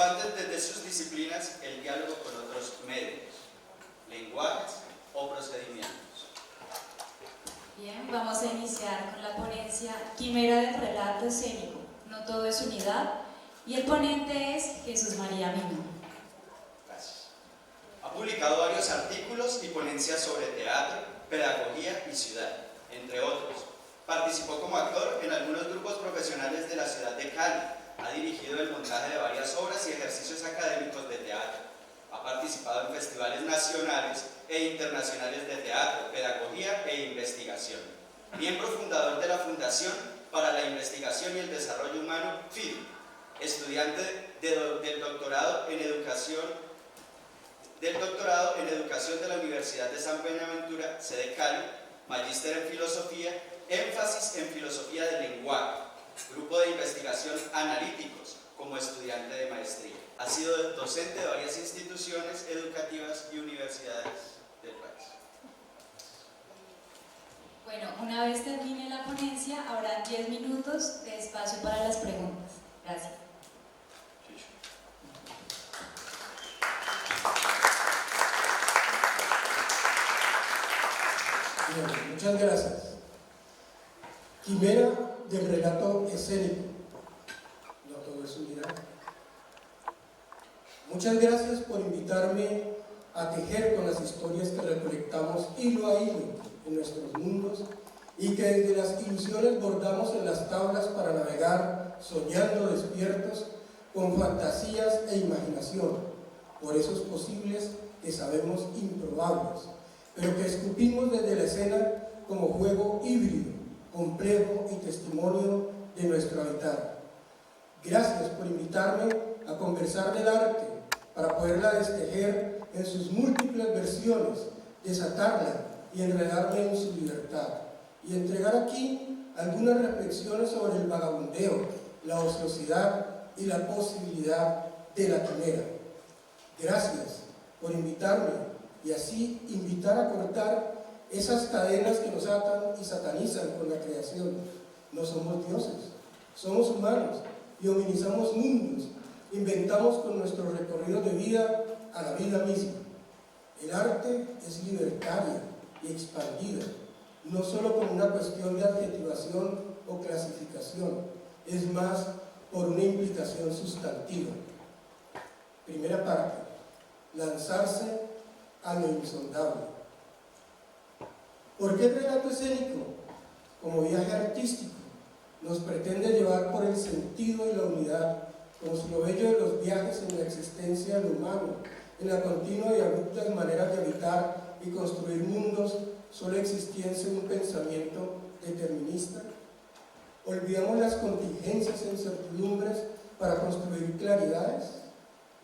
participantes desde sus disciplinas el diálogo con otros medios, lenguajes o procedimientos. Bien, vamos a iniciar con la ponencia Quimera del relato escénico, no todo es unidad, y el ponente es Jesús María Mino. Gracias. Ha publicado varios artículos y ponencias sobre teatro, pedagogía y ciudad, entre otros. Participó como actor en algunos grupos profesionales de la ciudad de Cali. Ha dirigido el montaje de varias obras y ejercicios académicos de teatro. Ha participado en festivales nacionales e internacionales de teatro, pedagogía e investigación. Miembro fundador de la Fundación para la Investigación y el Desarrollo Humano, FIDU. Estudiante del doctorado en educación de la Universidad de San Buenaventura, sede Cali, magíster en filosofía, énfasis en filosofía del lenguaje, grupo de investigación analíticos como estudiante de maestría. Ha sido docente de varias instituciones educativas y universidades del país. Bueno, una vez termine la ponencia, habrá 10 minutos de espacio para las preguntas. Gracias. Bien, muchas gracias. Quimera del relato escénico, no todo es unidad. Muchas gracias por invitarme a tejer con las historias que recolectamos hilo a hilo en nuestros mundos y que desde las ilusiones bordamos en las tablas para navegar soñando despiertos con fantasías e imaginación por esos posibles que sabemos improbables, pero que escupimos desde la escena como juego híbrido, complejo y testimonio de nuestro habitar. Gracias por invitarme a conversar del arte para poderla destejer en sus múltiples versiones, desatarla y enredarme en su libertad, y entregar aquí algunas reflexiones sobre el vagabundeo, la ociosidad y la posibilidad de la quimera. Gracias por invitarme y así invitar a cortar esas cadenas que nos atan y satanizan con la creación. No somos dioses, somos humanos y hominizamos mundos, inventamos con nuestro recorrido de vida a la vida misma. El arte es libertaria y expandida, no solo como una cuestión de adjetivación o clasificación, es más por una implicación sustantiva. Primera parte, lanzarse a lo insondable. ¿Por qué el relato escénico, como viaje artístico, nos pretende llevar por el sentido y la unidad, como si lo bello de los viajes en la existencia del humano, en la continua y abruptas maneras de habitar y construir mundos, solo existiese un pensamiento determinista? ¿Olvidamos las contingencias e incertidumbres para construir claridades?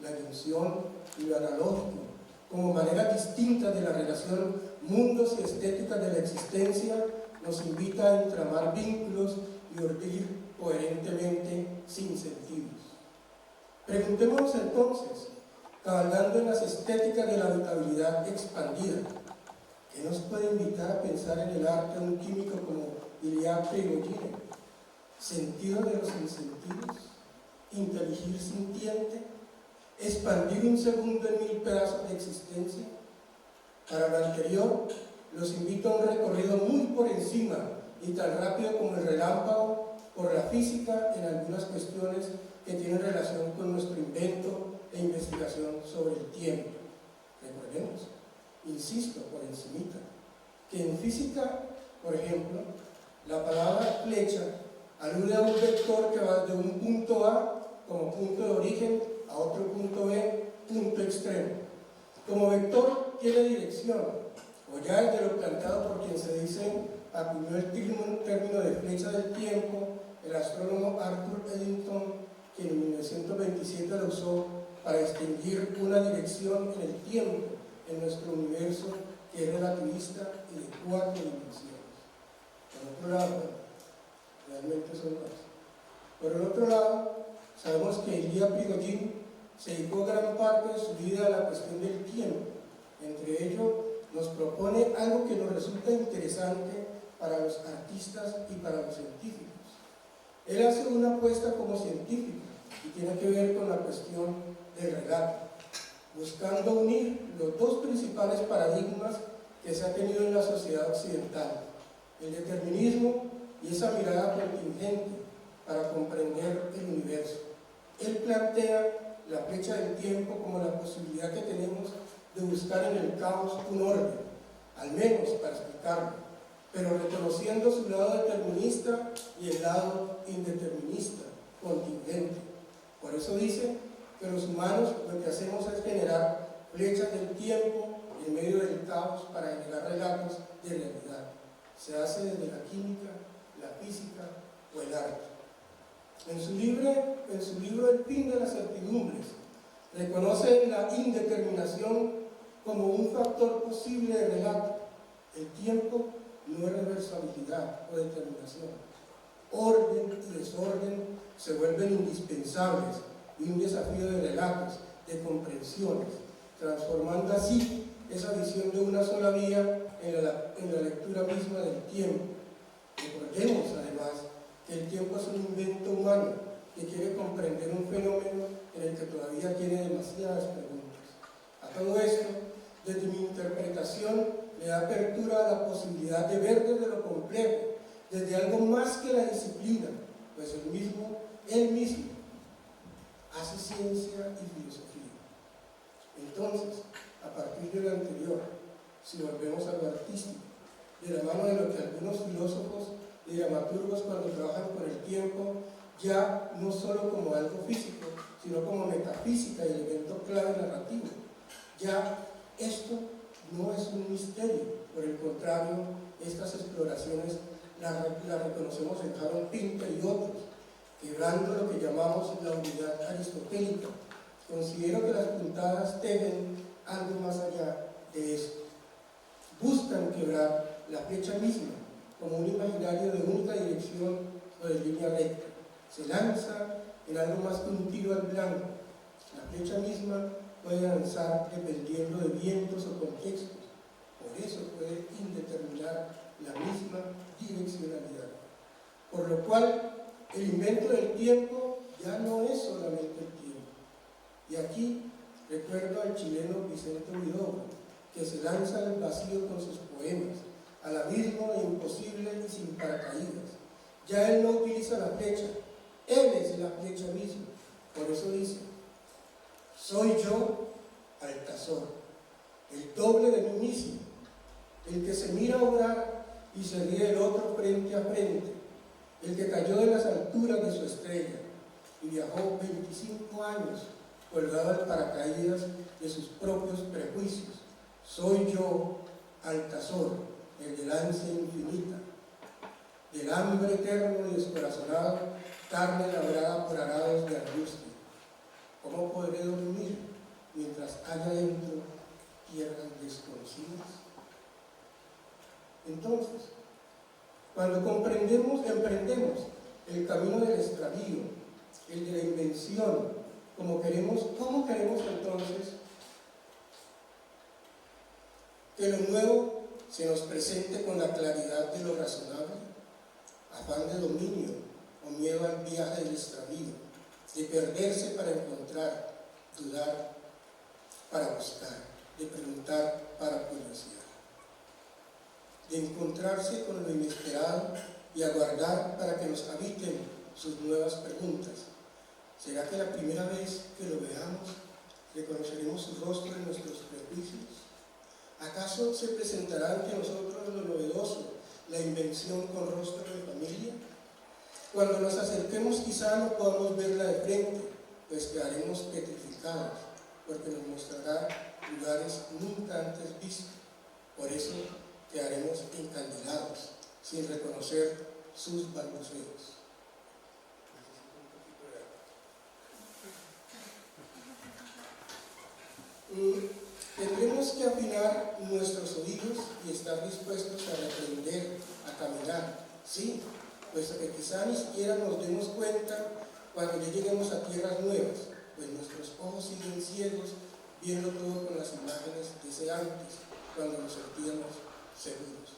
La ilusión y lo analógico, como maneras distintas de la relación mundos y estéticas de la existencia, nos invita a entramar vínculos y ordir coherentemente sin sentidos. Preguntémonos entonces, cabalgando en las estéticas de la habitabilidad expandida, ¿qué nos puede invitar a pensar en el arte de un químico como Ilya Prigogine? ¿Sentido de los insentidos? ¿Inteligir sintiente? ¿Expandir un segundo en 1000 pedazos de existencia? Para lo anterior, los invito a un recorrido muy por encima y tan rápido como el relámpago por la física en algunas cuestiones que tienen relación con nuestro invento e investigación sobre el tiempo. Recordemos, insisto por encimita, que en física, por ejemplo, la palabra flecha alude a un vector que va de un punto A como punto de origen a otro punto B, punto extremo. Como vector tiene dirección, o ya desde lo planteado por quien se dice acuñó el término de flecha del tiempo, el astrónomo Arthur Eddington, quien en 1927 lo usó para distinguir una dirección en el tiempo en nuestro universo que es relativista y de 4 dimensiones. Por otro lado, realmente son más. Por el otro lado, sabemos que Ilya Prigogine se dedicó gran parte de su vida a la cuestión del tiempo. Entre ello, nos propone algo que nos resulta interesante para los artistas y para los científicos. Él hace una apuesta como científico y tiene que ver con la cuestión del relato, buscando unir los dos principales paradigmas que se ha tenido en la sociedad occidental, el determinismo y esa mirada contingente para comprender el universo. Él plantea la flecha del tiempo como la posibilidad que tenemos de buscar en el caos un orden, al menos para explicarlo, pero reconociendo su lado determinista y el lado indeterminista, contingente. Por eso dice que los humanos lo que hacemos es generar flechas del tiempo en medio del caos para generar relatos de realidad. Se hace desde la química, la física o el arte. En su libro El fin de las certidumbres, reconoce la indeterminación como un factor posible de relato. El tiempo no es reversibilidad o determinación. Orden y desorden se vuelven indispensables y un desafío de relatos, de comprensiones, transformando así esa visión de una sola vía en la lectura misma del tiempo. Recordemos además que el tiempo es un invento humano que quiere comprender un fenómeno en el que todavía tiene demasiadas preguntas. A todo esto, desde mi interpretación, le da apertura a la posibilidad de ver desde lo complejo, desde algo más que la disciplina, pues él mismo hace ciencia y filosofía. Entonces, a partir de lo anterior, si volvemos a lo artístico, de la mano de lo que algunos filósofos y dramaturgos cuando trabajan con el tiempo, ya no solo como algo físico, sino como metafísica y elemento clave narrativo. Ya esto no es un misterio, por el contrario, estas exploraciones las reconocemos en Harold Pinter y otros, quebrando lo que llamamos la unidad aristotélica. Considero que las puntadas tejen algo más allá de esto. Buscan quebrar la flecha misma como un imaginario de única dirección o de línea recta. Se lanza en algo más que un tiro al blanco. La flecha misma puede lanzar dependiendo de vientos o contextos. Por eso puede indeterminar la misma direccionalidad. Por lo cual, el invento del tiempo ya no es solamente el tiempo. Y aquí recuerdo al chileno Vicente Huidobro, que se lanza al vacío con sus poemas, al abismo de imposible y sin paracaídas. Ya él no utiliza la flecha, él es la flecha misma. Por eso dice: soy yo, Altazor, el doble de mí mismo, el que se mira obrar y se ríe del otro frente a frente, el que cayó de las alturas de su estrella y viajó 25 años colgado al paracaídas de sus propios prejuicios. Soy yo, Altazor, el del ansia infinita, del hambre eterno y descorazonado, carne labrada por arados de angustia. ¿Cómo podré dormir mientras haya dentro tierras desconocidas? Entonces, cuando emprendemos el camino del extravío, el de la invención, ¿cómo queremos entonces que lo nuevo se nos presente con la claridad de lo razonable? Afán de dominio o miedo al viaje del extravío, de perderse para encontrar, dudar para buscar, de preguntar para curiosidad, de encontrarse con lo inesperado y aguardar para que nos habiten sus nuevas preguntas. ¿Será que la primera vez que lo veamos reconoceremos su rostro en nuestros prejuicios? ¿Acaso se presentará ante nosotros lo novedoso, la invención con rostro de familia? Cuando nos acerquemos quizá no podamos verla de frente, pues quedaremos petrificados, porque nos mostrará lugares nunca antes vistos. Por eso quedaremos encandilados, sin reconocer sus balbuceos. Tendremos que afinar nuestros oídos y estar dispuestos a reprender, a caminar, sí, puesto que quizá ni siquiera nos demos cuenta cuando ya lleguemos a tierras nuevas, pues nuestros ojos siguen ciegos, viendo todo con las imágenes de ese antes, cuando nos sentíamos seguros.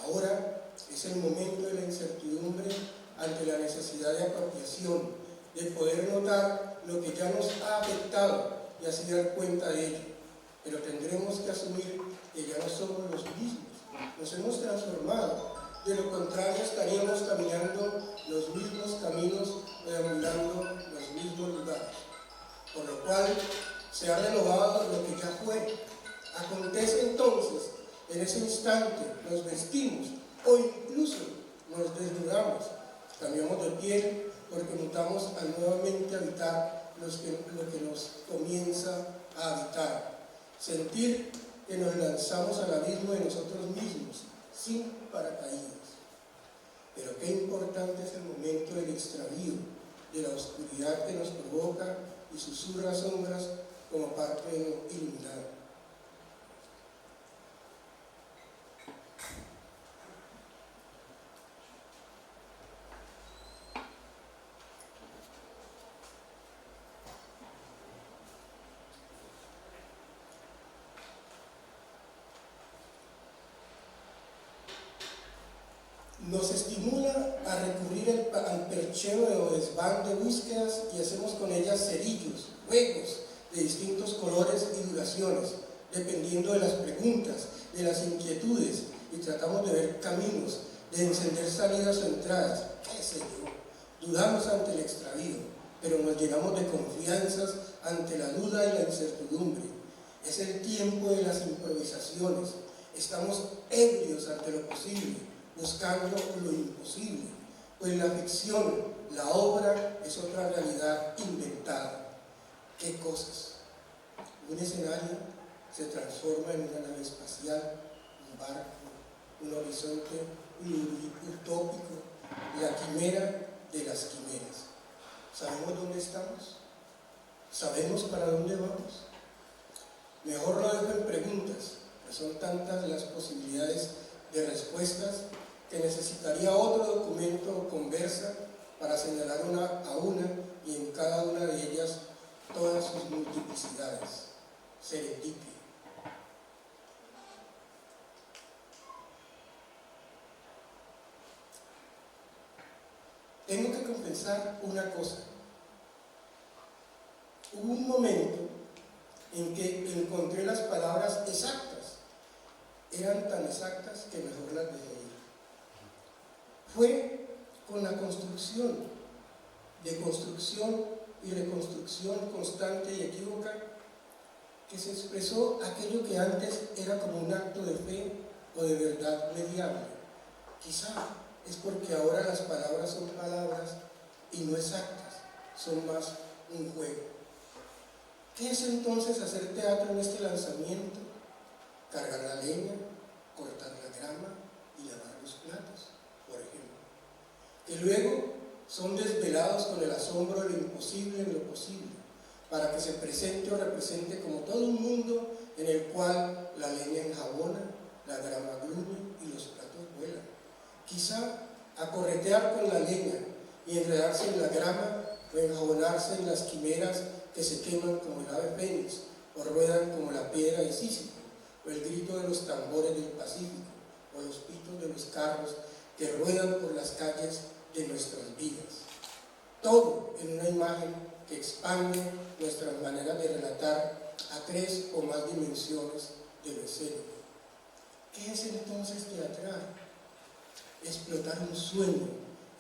Ahora es el momento de la incertidumbre ante la necesidad de apropiación, de poder notar lo que ya nos ha afectado y así dar cuenta de ello. Pero tendremos que asumir que ya no somos los mismos, nos hemos transformado. De lo contrario estaríamos caminando los mismos caminos, deambulando los mismos lugares. Por lo cual se ha renovado lo que ya fue. Acontece entonces, en ese instante nos vestimos o incluso nos desnudamos, cambiamos de piel porque mutamos a nuevamente habitar lo que nos comienza a habitar. Sentir que nos lanzamos al abismo de nosotros mismos, sin paracaídas. Pero qué importante es el momento del extravío, de la oscuridad que nos provoca y susurra sombras como parte de lo iluminado. Nos estimula a recurrir al percheo o desván de búsquedas y hacemos con ellas cerillos, juegos de distintos colores y duraciones, dependiendo de las preguntas, de las inquietudes, y tratamos de ver caminos, de encender salidas o entradas, qué sé yo. Dudamos ante el extravío, pero nos llenamos de confianzas ante la duda y la incertidumbre. Es el tiempo de las improvisaciones, estamos ebrios ante lo posible, buscando lo imposible, pues la ficción, la obra, es otra realidad inventada. ¿Qué cosas? Un escenario se transforma en una nave espacial, un barco, un horizonte utópico, la quimera de las quimeras. ¿Sabemos dónde estamos? ¿Sabemos para dónde vamos? Mejor lo dejo en preguntas, pues son tantas las posibilidades de respuestas que necesitaría otro documento o conversa para señalar una a una y en cada una de ellas todas sus multiplicidades. Serendipia. Tengo que confesar una cosa. Hubo un momento en que encontré las palabras exactas. Eran tan exactas que mejor las dejé ir. Fue con la construcción, de construcción y reconstrucción constante y equívoca, que se expresó aquello que antes era como un acto de fe o de verdad mediable. Quizá es porque ahora las palabras son palabras y no exactas, son más un juego. ¿Qué es entonces hacer teatro en este lanzamiento? Cargar la leña, cortar la grama y lavar los platos, por ejemplo. Que luego son desvelados con el asombro de lo imposible en lo posible, para que se presente o represente como todo un mundo en el cual la leña enjabona, la grama gruñe y los platos vuelan. Quizá a corretear con la leña y enredarse en la grama o enjabonarse en las quimeras que se queman como el ave fénix o ruedan como la piedra de Sísifo, o el grito de los tambores del Pacífico, o los pitos de los carros que ruedan por las calles de nuestras vidas. Todo en una imagen que expande nuestras maneras de relatar a 3 o más dimensiones de lo escénico. ¿Qué es entonces teatral? Explotar un sueño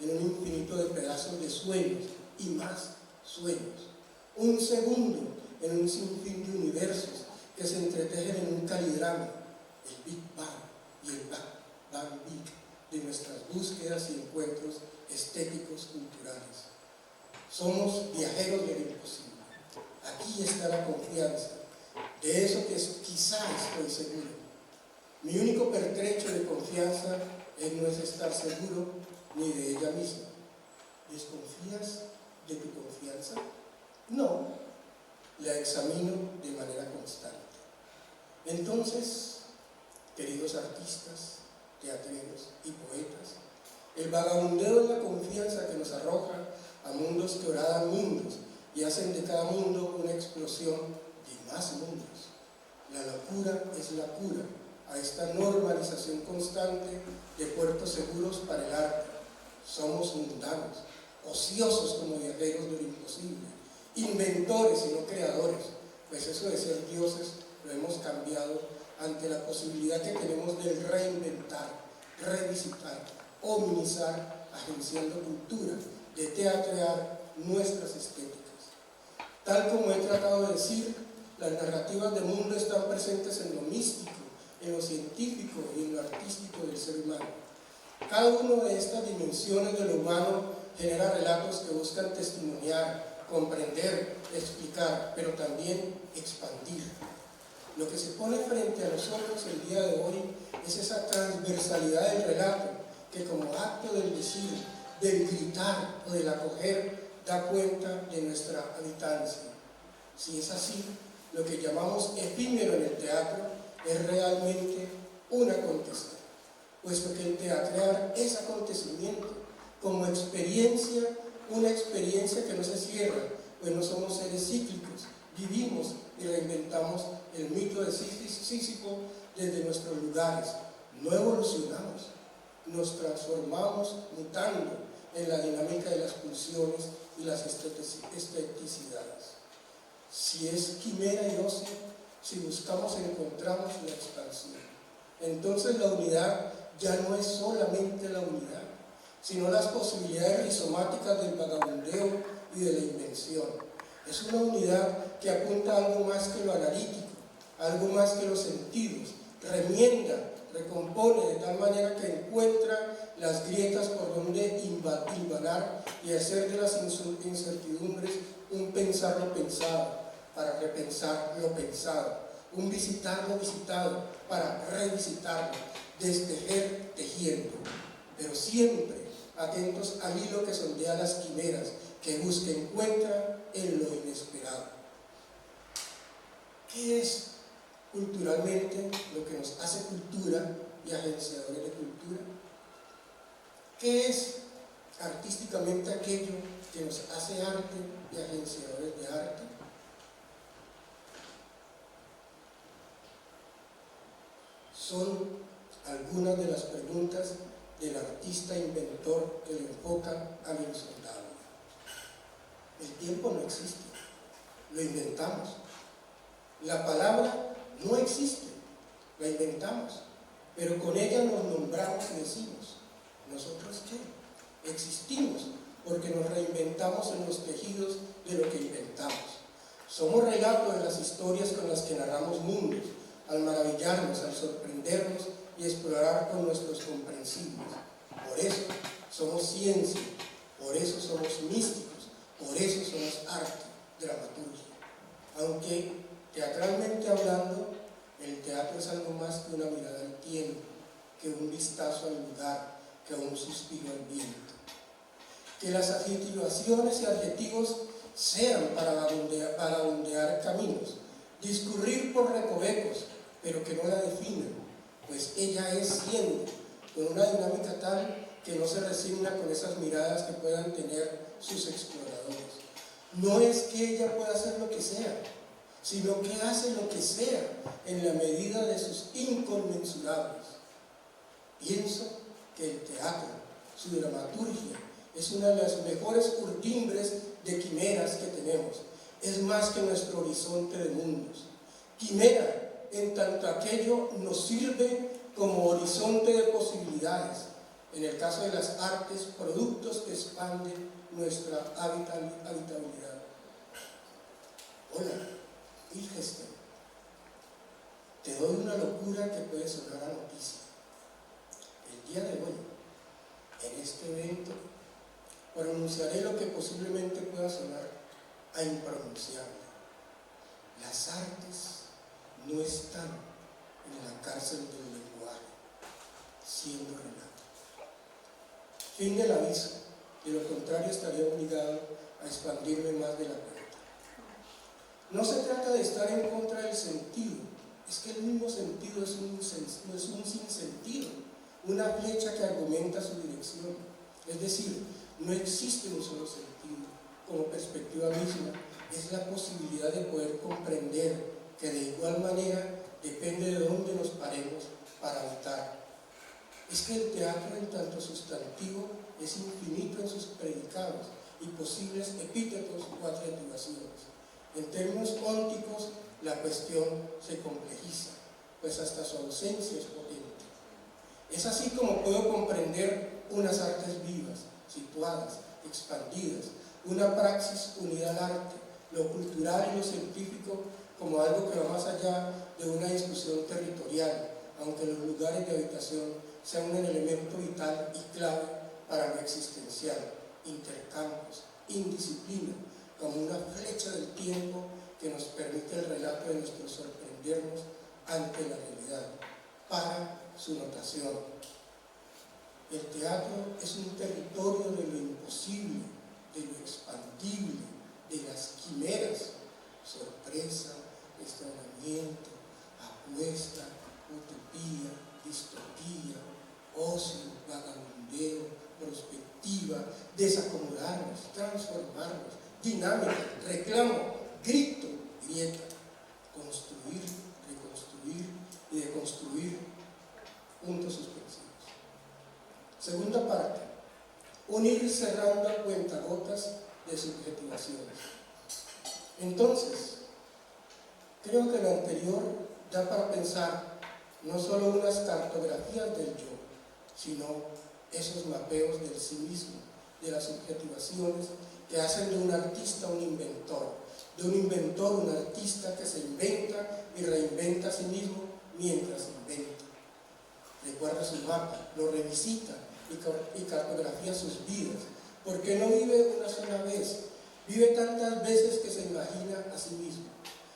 en un infinito de pedazos de sueños y más sueños. Un segundo en un sinfín de universos que se entretejen en un calidrama, el Big Bang y el Bang Big de nuestras búsquedas y encuentros estéticos culturales. Somos viajeros del imposible. Aquí está la confianza, de eso que quizá estoy seguro. Mi único pertrecho de confianza no es estar seguro ni de ella misma. ¿Desconfías de tu confianza? No, la examino de manera constante. Entonces, queridos artistas, teatreros y poetas, el vagabundeo es la confianza que nos arroja a mundos que horadan mundos y hacen de cada mundo una explosión de más mundos. La locura es la cura a esta normalización constante de puertos seguros para el arte. Somos mundanos, ociosos como viajeros de lo imposible, inventores y no creadores, pues eso de ser dioses lo hemos cambiado ante la posibilidad que tenemos de reinventar, revisitar, hominizar, agenciando cultura, de teatrear nuestras estéticas. Tal como he tratado de decir, las narrativas del mundo están presentes en lo místico, en lo científico y en lo artístico del ser humano. Cada una de estas dimensiones de lo humano genera relatos que buscan testimoniar, comprender, explicar, pero también expandir. Lo que se pone frente a nosotros el día de hoy es esa transversalidad del relato que, como acto del decir, del gritar o del acoger, da cuenta de nuestra habitancia. Si es así, lo que llamamos efímero en el teatro es realmente un acontecer, puesto que el teatrear es acontecimiento, como experiencia, una experiencia que no se cierra, pues no somos seres cíclicos, vivimos y reinventamos el mito de Sísifo desde nuestros lugares, no evolucionamos, nos transformamos mutando en la dinámica de las pulsiones y las esteticidades. Si es quimera y ocio, si buscamos encontramos la expansión. Entonces la unidad ya no es solamente la unidad, sino las posibilidades rizomáticas del vagabundeo y de la invención. Es una unidad que apunta a algo más que lo analítico, algo más que los sentidos, remienda, recompone de tal manera que encuentra las grietas por donde hilvanar y hacer de las incertidumbres un pensar lo pensado para repensar lo pensado, un visitar lo visitado para revisitarlo, destejer tejiendo, pero siempre atentos al hilo que sondea las quimeras, que busca y encuentra en lo inesperado. ¿Qué es culturalmente lo que nos hace cultura y agenciadores de cultura? ¿Qué es artísticamente aquello que nos hace arte y agenciadores de arte? Son algunas de las preguntas del artista inventor que le enfocan al insondable. El tiempo no existe, lo inventamos. La palabra no existe, la inventamos, pero con ella nos nombramos y decimos, ¿nosotros qué? Existimos porque nos reinventamos en los tejidos de lo que inventamos. Somos relatos de las historias con las que narramos mundos, al maravillarnos, al sorprendernos y explorar con nuestros comprensibles. Por eso somos ciencia, por eso somos místicos, por eso somos arte, dramaturgia. Aunque teatralmente hablando, el teatro es algo más que una mirada al tiempo, que un vistazo al lugar, que un suspiro al viento. Que las adjetivaciones y adjetivos sean para ondear caminos, discurrir por recovecos, pero que no la definan, pues ella es siendo, con una dinámica tal que no se resigna con esas miradas que puedan tener sus exploradores. No es que ella pueda hacer lo que sea, sino que hace lo que sea en la medida de sus inconmensurables. Pienso que el teatro, su dramaturgia, es una de las mejores urdimbres de quimeras que tenemos. Es más que nuestro horizonte de mundos. Quimera, en tanto aquello nos sirve como horizonte de posibilidades. En el caso de las artes, productos que expanden nuestra habitabilidad. Hola, Ilgester, te doy una locura que puede sonar a noticia. El día de hoy, en este evento, pronunciaré lo que posiblemente pueda sonar a impronunciable. Las artes no están en la cárcel del lenguaje, siendo relato. Fin del aviso, de lo contrario estaría obligado a expandirme más de la cuenta. No se trata de estar en contra del sentido, es que el mismo sentido es un sinsentido, una flecha que argumenta su dirección. Es decir, no existe un solo sentido, como perspectiva misma, es la posibilidad de poder comprender que de igual manera depende de dónde nos paremos para habitar. es que el teatro, en tanto sustantivo, es infinito en sus predicados y posibles epítetos o adjetivaciones. En términos ónticos, la cuestión se complejiza, pues hasta su ausencia es potente. Es así como puedo comprender unas artes vivas, situadas, expandidas, una praxis unida al arte, lo cultural y lo científico como algo que va más allá de una discusión territorial, aunque los lugares de habitación sean un elemento vital y clave para lo existencial, intercambios, indisciplina, como una flecha del tiempo que nos permite el relato de nuestro sorprendernos ante la realidad, para su notación. El teatro es un territorio de lo imposible, de lo expandible, de las quimeras, sorpresa, extrañamiento, apuesta, utopía, distopía, ocio, vagabundeo, perspectiva, desacomodarnos, transformarnos, dinámica, reclamo, grito, grieta, construir, reconstruir y deconstruir, puntos suspensivos. Segunda parte, unir cerrando a cuentagotas de subjetivaciones. Entonces, creo que lo anterior da para pensar no solo unas cartografías del yo, sino esos mapeos del sí mismo, de las subjetivaciones que hacen de un artista un inventor un artista que se inventa y reinventa a sí mismo mientras inventa. Recuerda su mapa, lo revisita y cartografía sus vidas, porque no vive una sola vez, vive tantas veces que se imagina a sí mismo,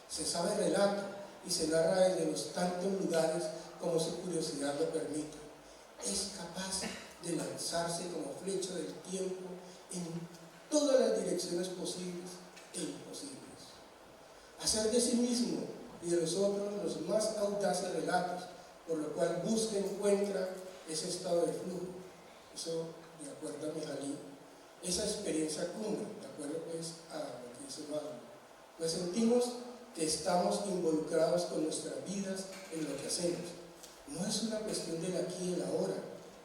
se sabe relato y se narra desde los tantos lugares como su curiosidad lo permite. Es capaz de lanzarse como flecha del tiempo en todas las direcciones posibles e imposibles. Hacer de sí mismo y de los otros los más audaces relatos, por lo cual busca y encuentra ese estado de flujo. Eso, de acuerdo a Mihaly, esa experiencia cumbre, de acuerdo pues a lo que dice Magno, pues sentimos que estamos involucrados con nuestras vidas en lo que hacemos. No es una cuestión del aquí y el ahora,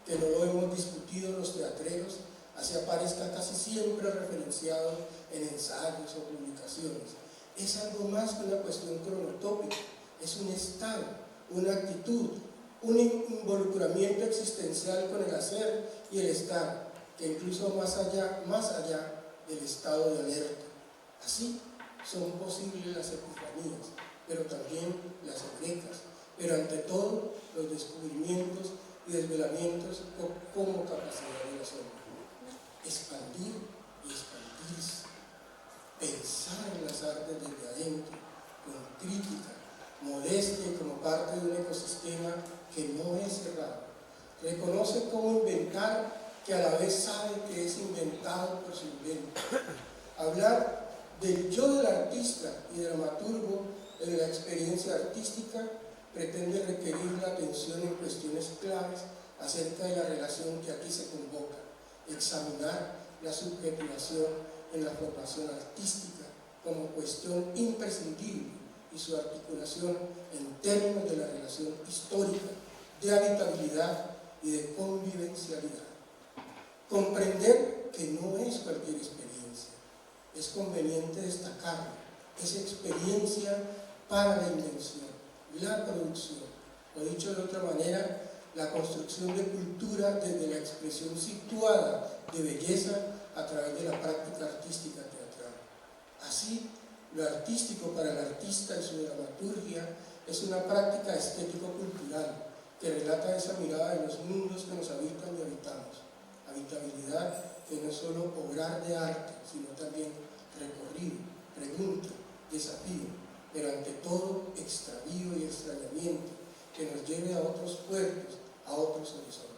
que no lo hemos discutido los teatreros, así aparezca casi siempre referenciado en ensayos o publicaciones. Es algo más que una cuestión cronotópica, es un estado, una actitud, un involucramiento existencial con el hacer y el estar, que incluso más allá del estado de alerta. Así son posibles las epifanías, pero también las egregias, pero ante todo los descubrimientos y desvelamientos como capacidad de la sombra. Expandir y expandirse, pensar en las artes desde adentro, con crítica, modestia y como parte de un ecosistema que no es cerrado. Reconoce cómo inventar, que a la vez sabe que es inventado por su invento. Hablar del yo del artista y dramaturgo de la experiencia artística pretende requerir la atención en cuestiones claves acerca de la relación que aquí se convoca, examinar la subjetivación en la formación artística como cuestión imprescindible y su articulación en términos de la relación histórica, de habitabilidad y de convivencialidad. Comprender que no es cualquier experiencia, es conveniente destacarlo, es experiencia para la invención, la producción, o dicho de otra manera, la construcción de cultura desde la expresión situada de belleza a través de la práctica artística teatral. Así, lo artístico para el artista en su dramaturgia es una práctica estético-cultural que relata esa mirada de los mundos que nos habitan y habitamos. Habitabilidad que no es solo obrar de arte, sino también recorrido, pregunta, desafío, pero ante todo extravío y extrañamiento que nos lleve a otros puertos, a otros horizontes.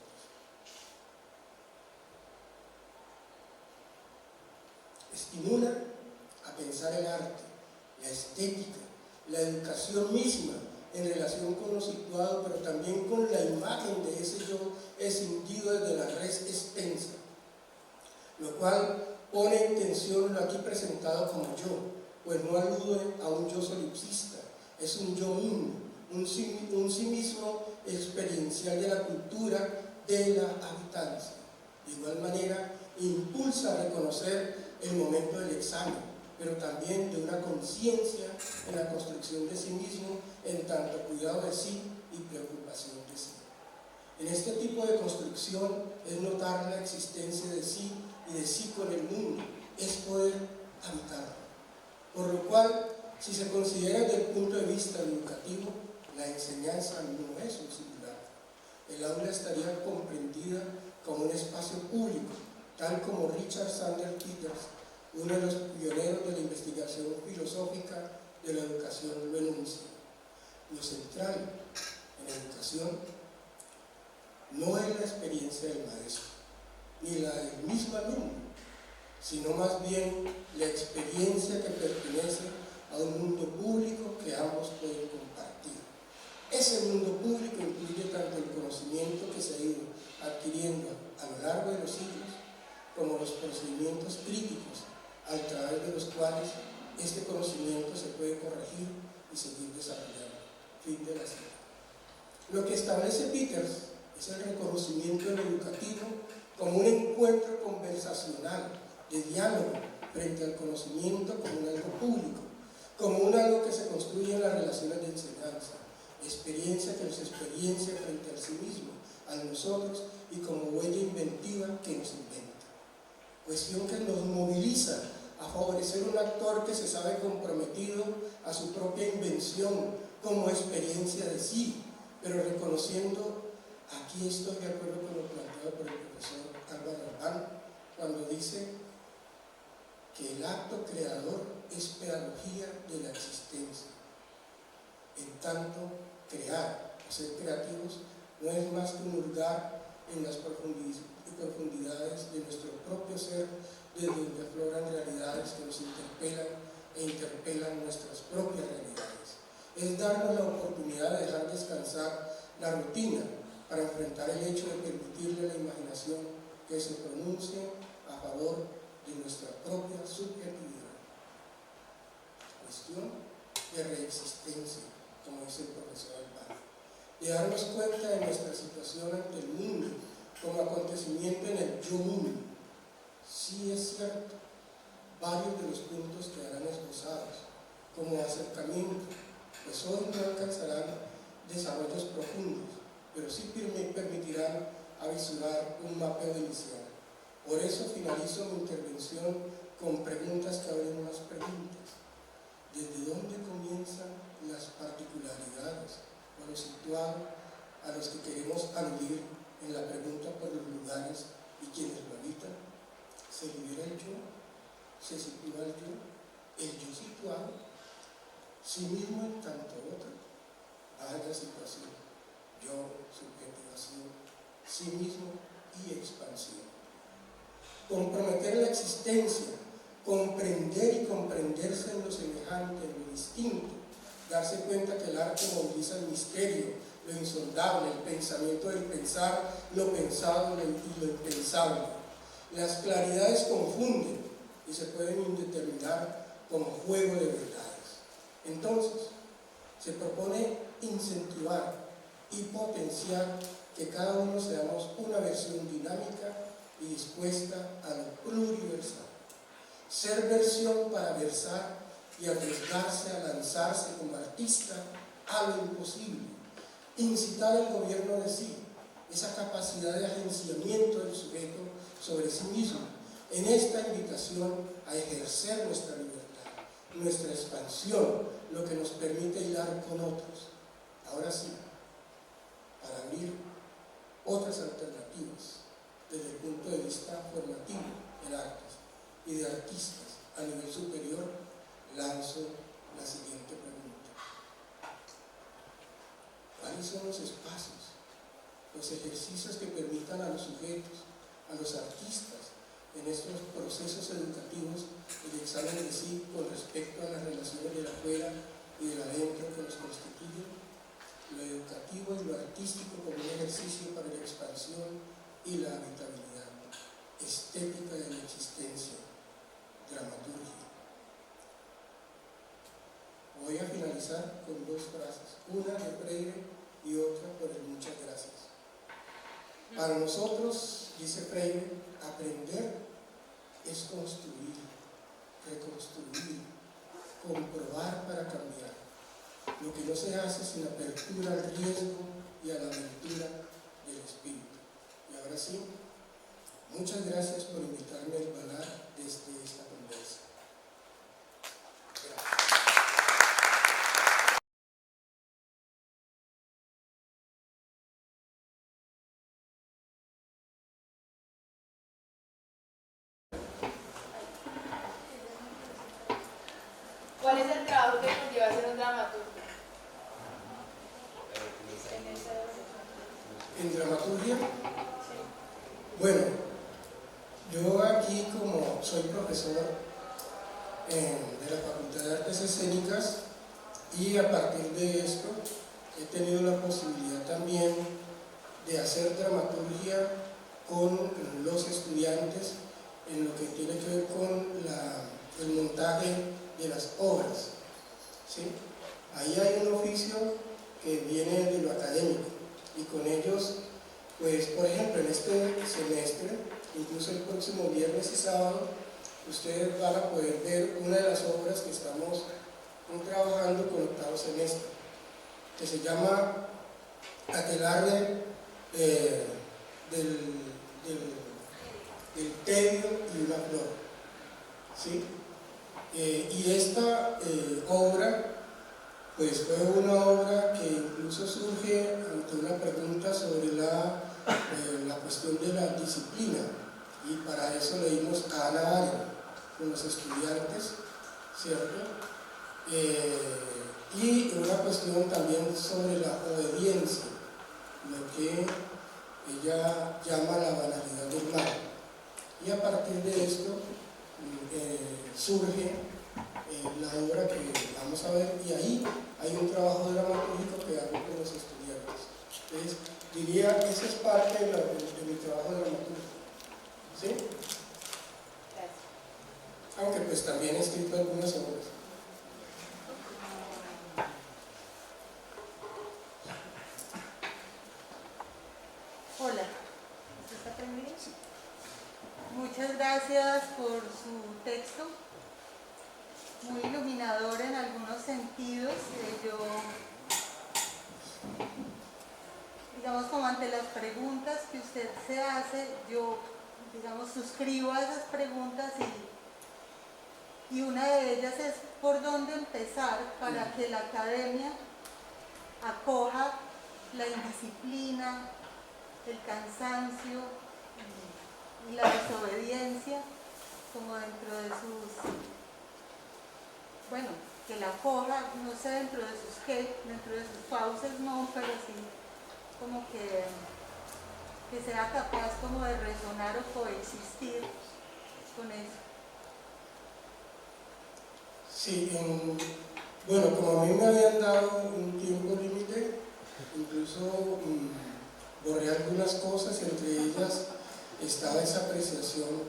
Estimula a pensar el arte, la estética, la educación misma en relación con lo situado, pero también con la imagen de ese yo escindido desde la res extensa, lo cual pone en tensión lo aquí presentado como yo, pues no alude a un yo solipsista, es un yo mismo, un sí mismo experiencial de la cultura de la habitancia. De igual manera, impulsa a reconocer el momento del examen, pero también de una conciencia en la construcción de sí mismo, en tanto cuidado de sí y preocupación de sí. En este tipo de construcción es notar la existencia de sí y de sí con el mundo, es poder habitarlo. Por lo cual, si se considera desde el punto de vista educativo, la enseñanza no es un singular. El aula estaría comprendida como un espacio público, tal como Richard Sanders Peters, uno de los pioneros de la investigación filosófica de la educación, lo enuncia. Lo central en la educación no es la experiencia del maestro, ni la del mismo alumno, sino más bien la experiencia que pertenece a un mundo público que ambos pueden compartir. Ese mundo público incluye tanto el conocimiento que se ha ido adquiriendo a lo largo de los siglos, como los procedimientos críticos a través de los cuales este conocimiento se puede corregir y seguir desarrollando. Fin de la cita. Lo que establece Peters es el reconocimiento del educativo como un encuentro conversacional, de diálogo frente al conocimiento como un algo público, como un algo que se construye en las relaciones de enseñanza, experiencia que nos experiencia frente a sí mismo, a nosotros, y como huella inventiva que nos inventa. Cuestión que nos moviliza a favorecer un actor que se sabe comprometido a su propia invención como experiencia de sí, pero reconociendo, aquí estoy de acuerdo con lo planteado por el profesor Álvaro Albán, cuando dice que el acto creador es pedagogía de la existencia. En tanto, crear o ser creativos no es más que un hurgar en las profundidades de nuestro propio ser, desde donde afloran realidades que nos interpelan e interpelan nuestras propias realidades. Es darnos la oportunidad de dejar descansar la rutina para enfrentar el hecho de permitirle a la imaginación que se pronuncie a favor de nuestra propia subjetividad. Cuestión de reexistencia, como dice el profesor Albán, de darnos cuenta de nuestra situación ante el mundo como acontecimiento en el yo mundo. Sí es cierto, varios de los puntos quedarán esbozados como acercamiento, pues hoy no alcanzarán desarrollos profundos, pero sí permitirán avisurar un mapeo inicial. Por eso finalizo mi intervención con preguntas que abren más preguntas. ¿Desde dónde comienzan las particularidades o lo situado a los que queremos aludir en la pregunta por los lugares y quienes lo habitan? ¿Se libera el yo? ¿Se sitúa el yo situado? Sí mismo en tanto otro. Vaya situación, yo, subjetivación, sí mismo y expansión. Comprometer la existencia, comprender y comprenderse en lo semejante, en lo distinto, darse cuenta que el arte moviliza el misterio, lo insondable, el pensamiento del pensar, lo pensado y lo impensable. Las claridades confunden y se pueden indeterminar como juego de verdades. Entonces, se propone incentivar y potenciar que cada uno seamos una versión dinámica y dispuesta a lo pluriversal. Ser versión para versar y arriesgarse a lanzarse como artista a lo imposible. Incitar el gobierno de sí, esa capacidad de agenciamiento del sujeto sobre sí mismo, en esta invitación a ejercer nuestra libertad, nuestra expansión, lo que nos permite hilar con otros. Ahora sí, para abrir otras alternativas desde el punto de vista formativo en artes y de artistas a nivel superior, lanzo la siguiente pregunta. ¿Cuáles son los espacios, los ejercicios que permitan a los sujetos, a los artistas, en estos procesos educativos, el examen de sí con respecto a las relaciones del afuera y del adentro que los constituyen, lo educativo y lo artístico como un ejercicio para la expansión y la habitabilidad, estética de la existencia, dramaturgia? Voy a finalizar con dos frases, una de Freire y otra por el muchas gracias. Para nosotros, dice Freire, aprender es construir, reconstruir, comprobar para cambiar. Lo que no se hace sin apertura al riesgo y a la aventura del espíritu. Y ahora sí, muchas gracias por invitarme a hablar desde esta conversa. ¿Cuál es el trabajo que conlleva ser un dramaturgo? En dramaturgia, bueno, yo aquí como soy profesor de la Facultad de Artes Escénicas y a partir de esto he tenido la posibilidad también de hacer dramaturgia con los estudiantes en lo que tiene que ver con el montaje de las obras, ¿sí? Ahí hay un oficio que viene de lo académico y con ellos, pues por ejemplo en este semestre, incluso el próximo viernes y sábado, ustedes van a poder ver una de las obras que estamos trabajando con octavo semestre, que se llama Aquelarre del tedio y una flor, ¿sí? Y esta obra pues fue una obra que incluso surge ante una pregunta sobre la cuestión de la disciplina, y para eso leímos a Ana Arendt con los estudiantes, ¿cierto? Y una cuestión también sobre la obediencia, lo que ella llama la banalidad del mal. Y a partir de esto surge la obra que vamos a ver, y ahí hay un trabajo dramatúrgico que hago con los estudiantes. Entonces, diría, esa es parte de mi trabajo dramatúrgico, ¿sí? Gracias. Aunque pues también he escrito algunas obras. Hola, ¿usted está aprendiendo? Sí. Muchas gracias por su texto, muy iluminador en algunos sentidos. Yo, digamos, como ante las preguntas que usted se hace, yo, digamos, suscribo a esas preguntas y una de ellas es por dónde empezar para que la academia acoja la indisciplina, el cansancio y la desobediencia como dentro de sus, bueno, que la acoja, no sé dentro de sus qué, dentro de sus fauces no, pero sí como que sea capaz como de resonar o coexistir con eso. Sí, bueno, como a mí me habían dado un tiempo límite, incluso borré algunas cosas, entre ellas estaba esa apreciación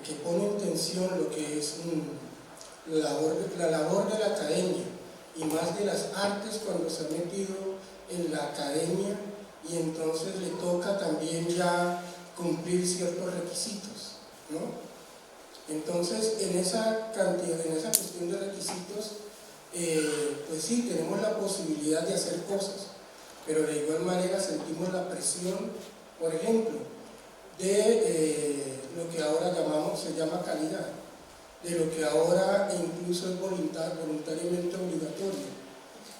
que pone en tensión lo que es la labor de la academia, y más de las artes cuando se ha metido en la academia, y entonces le toca también ya cumplir ciertos requisitos, ¿no? Entonces, en esa cantidad, en esa cuestión de requisitos, pues sí, tenemos la posibilidad de hacer cosas, pero de igual manera sentimos la presión, por ejemplo, de lo que ahora se llama calidad, de lo que ahora incluso es voluntariamente obligatorio,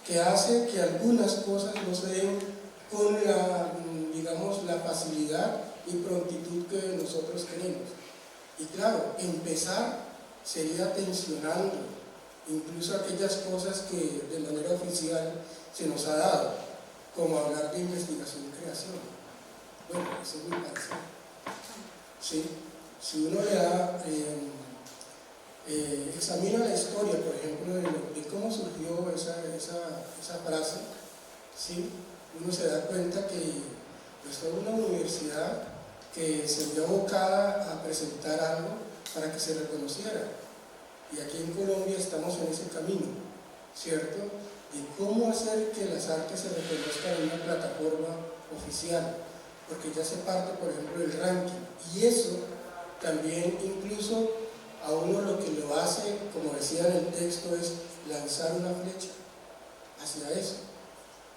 que hace que algunas cosas no se den con digamos, la facilidad y prontitud que nosotros queremos. Y claro, empezar sería tensionando incluso aquellas cosas que de manera oficial se nos ha dado, como hablar de investigación y creación. Bueno, eso es muy parecido. ¿Sí? Si uno le da, examina la historia, por ejemplo, de cómo surgió esa frase, ¿sí? Uno se da cuenta que fue una universidad que se vio abocada a presentar algo para que se reconociera. Y aquí en Colombia estamos en ese camino, ¿cierto? De cómo hacer que las artes se reconozcan en una plataforma oficial. porque ya se parte, por ejemplo, del ranking. Y eso también incluso a uno lo que lo hace, como decía en el texto, es lanzar una flecha hacia eso,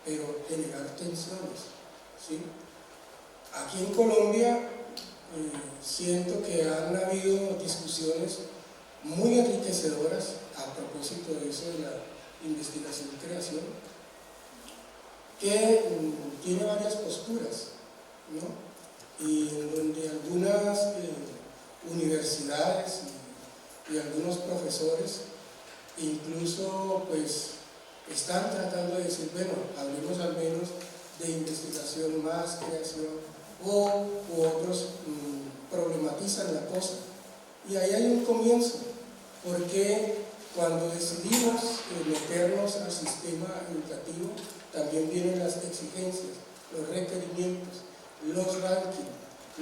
pero generar tensiones, ¿sí? Aquí en Colombia siento que han habido discusiones muy enriquecedoras a propósito de eso de la investigación y creación, que tiene varias posturas, ¿no? Y en donde algunas universidades y algunos profesores incluso pues están tratando de decir, bueno, hablemos al menos de investigación más creación, o otros problematizan la cosa. Y ahí hay un comienzo, porque cuando decidimos meternos al sistema educativo, también vienen las exigencias, los requerimientos, los rankings,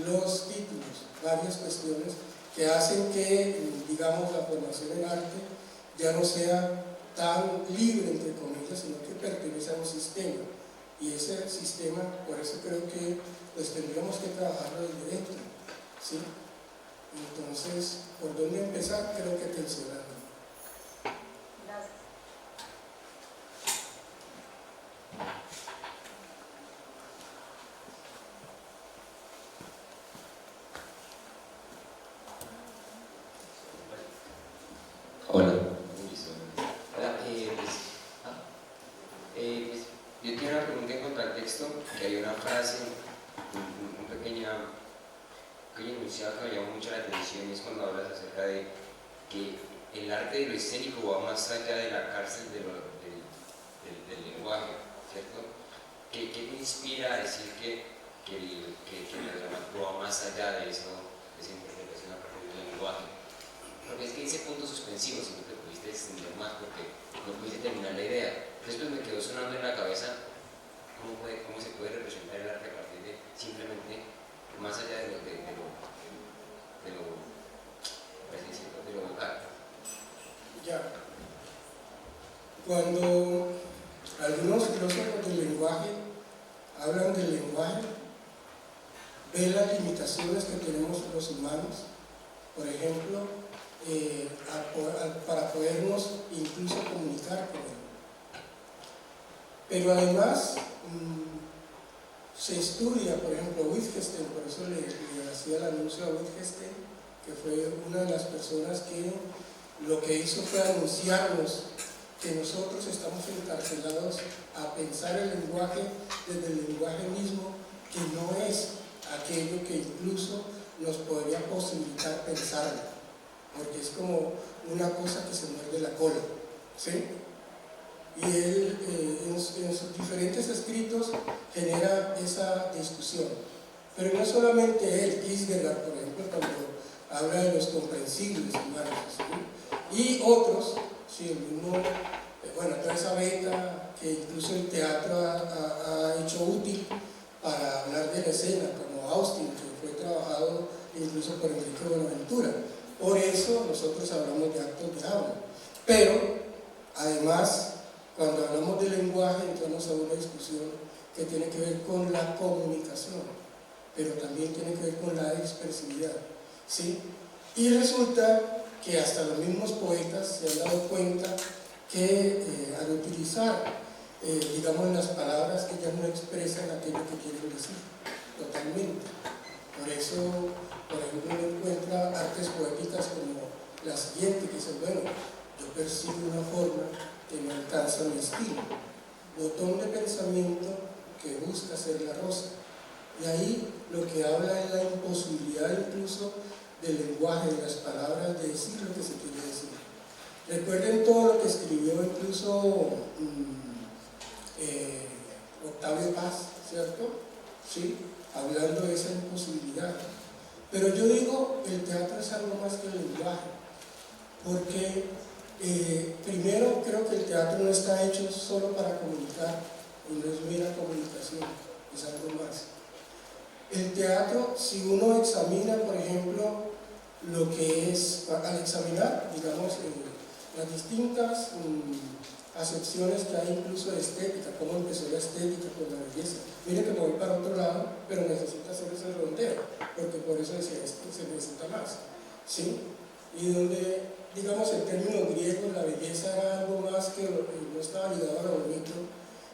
los títulos, varias cuestiones que hacen que, digamos, la formación en arte ya no sea tan libre, entre comillas, sino que pertenece a un sistema. Y ese sistema, por eso creo que pues tendríamos que trabajarlo desde dentro, ¿sí? Entonces, ¿por dónde empezar? Creo que tensionando. Gracias. Hola. Hola, pues, yo tengo una pregunta en cuanto al texto, que hay una frase, un pequeño enunciado que me llamó mucho la atención, es cuando hablas acerca de que el arte de lo escénico va más allá de la cárcel del lenguaje, ¿cierto? ¿Qué te inspira a decir que el dramaturgo va más allá de eso, de esa interpretación a partir del lenguaje? Porque es que ese punto suspensivo, si no te pudiste extender más porque no pudiste terminar la idea. Después me quedó sonando en la cabeza cómo se puede representar el arte a partir de simplemente más allá de lo vocal. Ya. Cuando algunos filósofos del lenguaje hablan del lenguaje, ven las limitaciones que tenemos los humanos, por ejemplo, para podernos incluso comunicar con él. Pero además se estudia, por ejemplo, Wittgenstein, por eso le hacía el anuncio a Wittgenstein, que fue una de las personas que lo que hizo fue anunciarnos que nosotros estamos encarcelados a pensar el lenguaje desde el lenguaje mismo, que no es aquello que incluso nos podría posibilitar pensarlo, porque es como una cosa que se muerde la cola, ¿sí? Y él en sus diferentes escritos genera esa discusión. Pero no solamente él, Kierkegaard, por ejemplo, cuando habla de los comprensibles humanos, ¿sí? Y otros, sí, el mismo, bueno, toda esa beta que incluso el teatro ha hecho útil para hablar de la escena, como Austin, que fue trabajado incluso por Enrique Buenaventura. Por eso nosotros hablamos de actos de habla. Pero, además, cuando hablamos de lenguaje, entramos a una discusión que tiene que ver con la comunicación, pero también tiene que ver con la expresividad, ¿sí? Y resulta que hasta los mismos poetas se han dado cuenta que al utilizar, digamos, las palabras, ellas no expresan aquello que quieren decir, totalmente. Por eso, por ejemplo, uno encuentra artes poéticas como la siguiente, que dice, bueno, yo percibo una forma que no alcanza mi estilo, botón de pensamiento que busca ser la rosa. Y ahí lo que habla es la imposibilidad incluso del lenguaje, de las palabras, de decir lo que se quiere decir. Recuerden todo lo que escribió incluso Octavio Paz, ¿cierto? Sí, hablando de esa imposibilidad. Pero yo digo, el teatro es algo más que el lenguaje, porque primero creo que el teatro no está hecho solo para comunicar, y no es mera comunicación, es algo más. El teatro, si uno examina, por ejemplo, lo que es, al examinar, digamos, las distintas acepciones que hay incluso de estética, cómo empezó la estética con la belleza. Mire que me voy para otro lado, pero necesita hacer ese rondeo, porque por eso decía esto, se necesita más, ¿sí? Y donde, digamos, en términos griegos, la belleza era algo más que no estaba ligado a lo bonito,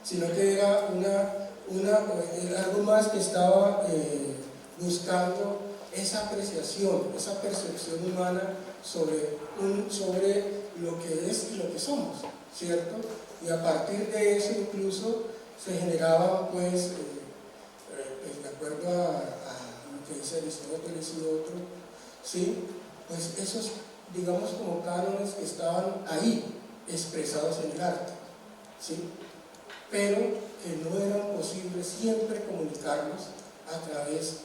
sino que era algo más que estaba buscando esa apreciación, esa percepción humana sobre lo que es y lo que somos, ¿cierto? Y a partir de eso incluso se generaban, pues, de acuerdo a lo que dice Aristóteles y otros, ¿sí? Pues esos, digamos, como cánones que estaban ahí expresados en el arte, ¿sí? Pero que no eran posibles siempre comunicarlos a través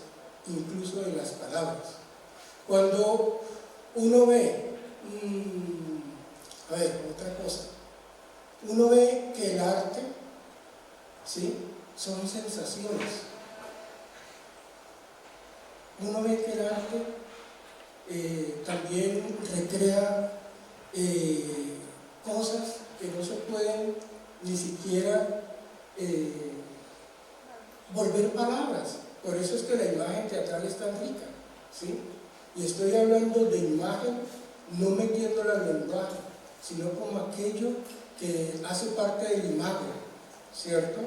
incluso de las palabras. Cuando uno ve, a ver, otra cosa, uno ve que el arte, ¿sí?, son sensaciones. Uno ve que el arte también recrea cosas que no se pueden ni siquiera volver palabras. Por eso es que la imagen teatral es tan rica, ¿sí? Y estoy hablando de imagen, no metiéndola en lenguaje, sino como aquello que hace parte del imagen, ¿cierto?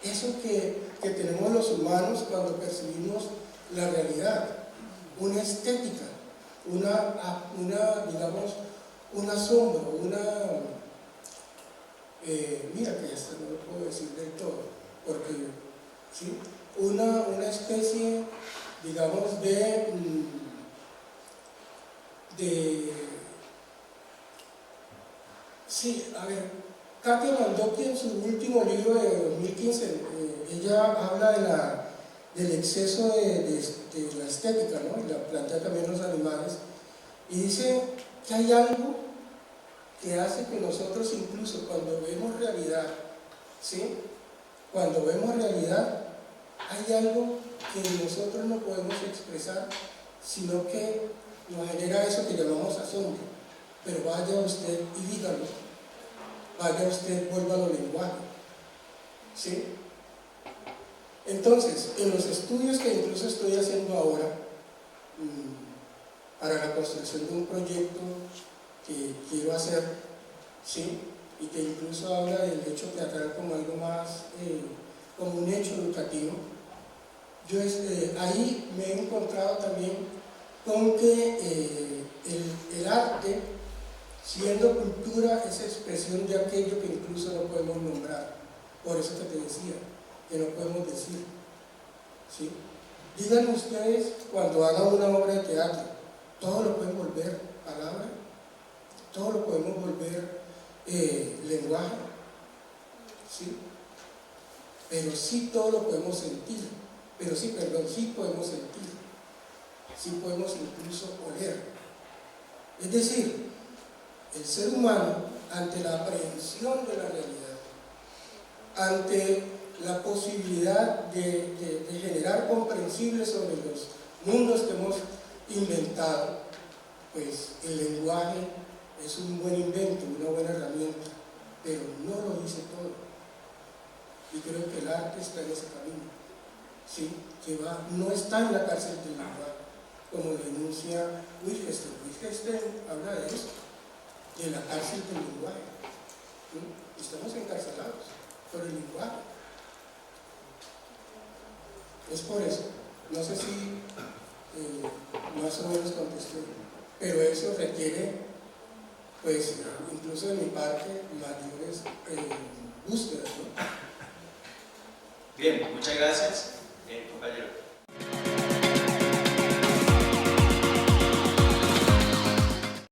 Eso que tenemos los humanos cuando percibimos la realidad, una estética, digamos, un asombro, mira que esto no lo puedo decir del todo, porque, ¿sí?, una especie, digamos, sí, a ver, Katia Mandoki en su último libro de 2015, ella habla del exceso de la estética, ¿no? Y la plantea también los animales, y dice que hay algo que hace que nosotros incluso cuando vemos realidad, ¿sí?, cuando vemos realidad, hay algo que nosotros no podemos expresar, sino que nos genera eso que llamamos asombro. Pero vaya usted y dígalo, vaya usted, vuélvalo lenguaje, ¿sí? Entonces, en los estudios que incluso estoy haciendo ahora, para la construcción de un proyecto que quiero hacer, ¿sí?, y que incluso habla del hecho teatral como algo más, como un hecho educativo, yo ahí me he encontrado también con que el arte, siendo cultura, es expresión de aquello que incluso no podemos nombrar. Por eso que te decía, que no podemos decir, ¿sí? Díganme ustedes, cuando hagan una obra de teatro, todo lo pueden volver palabra, todo lo podemos volver lenguaje, ¿sí? Pero sí todo lo podemos sentir, sí podemos sentir, sí podemos incluso oler. Es decir, el ser humano, ante la aprehensión de la realidad, ante la posibilidad de generar comprensibles sobre los mundos que hemos inventado, pues el lenguaje es un buen invento, una buena herramienta, pero no lo dice todo. Y creo que el arte está en ese camino, ¿sí?, que no está en la cárcel del lenguaje, como denuncia Wittgenstein. Wittgenstein habla de eso, de la cárcel del lenguaje, ¿sí? Estamos encarcelados por el lenguaje. Es por eso, no sé si más o menos contesté, pero eso requiere, pues, incluso de mi parte, mayores búsquedas, ¿no? Bien, muchas gracias.